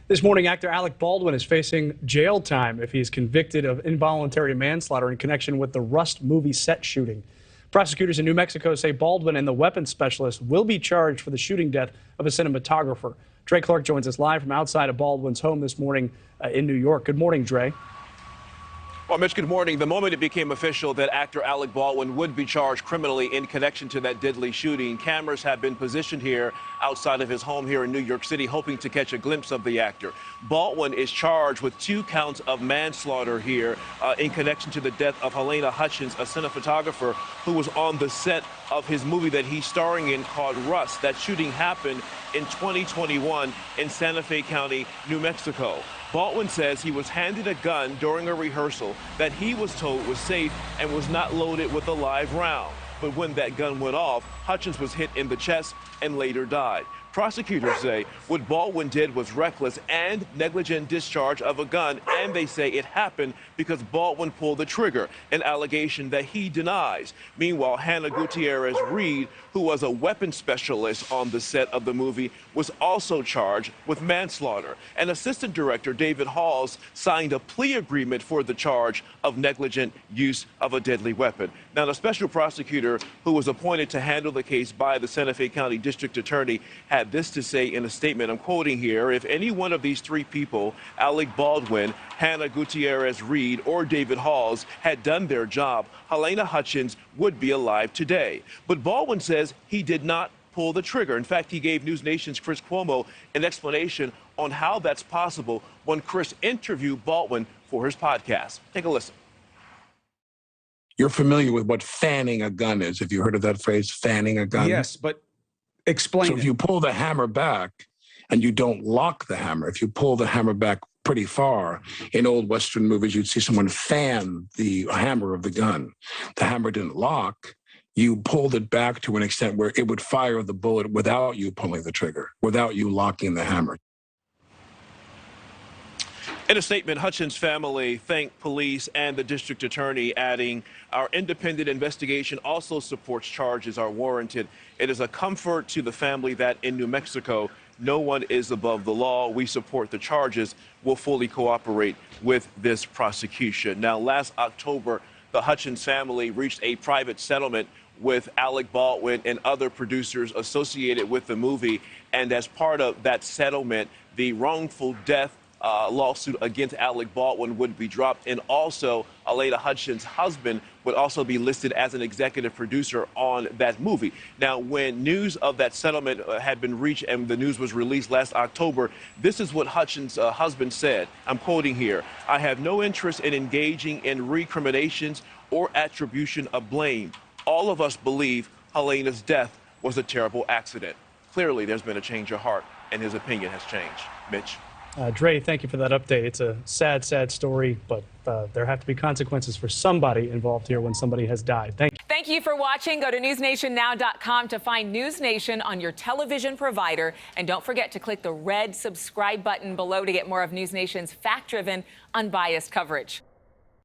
This morning, actor Alec Baldwin is facing jail time if he is convicted of involuntary manslaughter in connection with the Rust movie set shooting. Prosecutors in New Mexico say Baldwin and the weapons specialist will be charged for the shooting death of a cinematographer. Dre Clark joins us live from outside of Baldwin's home this morning in New York. Good morning, Dre. Well, Mitch, good morning. The moment it became official that actor Alec Baldwin would be charged criminally in connection to that deadly shooting, cameras have been positioned here outside of his home here in New York City, hoping to catch a glimpse of the actor. Baldwin is charged with 2 counts of manslaughter here in connection to the death of Halyna Hutchins, a cinematographer who was on the set of his movie that he's starring in called Rust. That shooting happened in 2021 in Santa Fe County, New Mexico. Baldwin says he was handed a gun during a rehearsal that he was told was safe and was not loaded with a live round. But when that gun went off, Hutchins was hit in the chest and later died. Prosecutors say what Baldwin did was reckless and negligent discharge of a gun, and they say it happened because Baldwin pulled the trigger, an allegation that he denies. Meanwhile, Hannah Gutierrez-Reed, who was a weapons specialist on the set of the movie, was also charged with manslaughter. And Assistant Director David Halls signed a plea agreement for the charge of negligent use of a deadly weapon. Now, the special prosecutor who was appointed to handle the case by the Santa Fe County District Attorney had this to say in a statement. I'm quoting here: if any one of these 3 people, Alec Baldwin, Hannah Gutierrez-Reed, or David Halls, had done their job, Halyna Hutchins would be alive today. But Baldwin says he did not pull the trigger. In fact, he gave NewsNation's Chris Cuomo an explanation on how that's possible when Chris interviewed Baldwin for his podcast. Take a listen. You're familiar with what fanning a gun is. Have you heard of that phrase, fanning a gun? Yes, but explain So if you pull the hammer back and you don't lock the hammer, if you pull the hammer back pretty far, in old Western movies, you'd see someone fan the hammer of the gun. The hammer didn't lock. You pulled it back to an extent where it would fire the bullet without you pulling the trigger, without you locking the hammer. In a statement, Hutchins' family thanked police and the district attorney, adding, "Our independent investigation also supports charges are warranted. It is a comfort to the family that in New Mexico, no one is above the law. We support the charges. We'll fully cooperate with this prosecution." Now, last October, the Hutchins family reached a private settlement with Alec Baldwin and other producers associated with the movie. And as part of that settlement, the wrongful death lawsuit against Alec Baldwin would be dropped, and also Halyna Hutchins' husband would also be listed as an executive producer on that movie. Now, when news of that settlement had been reached and the news was released last October, this is what Hutchins' husband said. I'm quoting here: "I have no interest in engaging in recriminations or attribution of blame. All of us believe Halyna's death was a terrible accident." Clearly, there's been a change of heart, and his opinion has changed. Mitch. Dre, thank you for that update. It's a sad, sad story, but there have to be consequences for somebody involved here when somebody has died. Thank you. Thank you for watching. Go to newsnationnow.com to find NewsNation on your television provider. And don't forget to click the red subscribe button below to get more of NewsNation's fact-driven, unbiased coverage.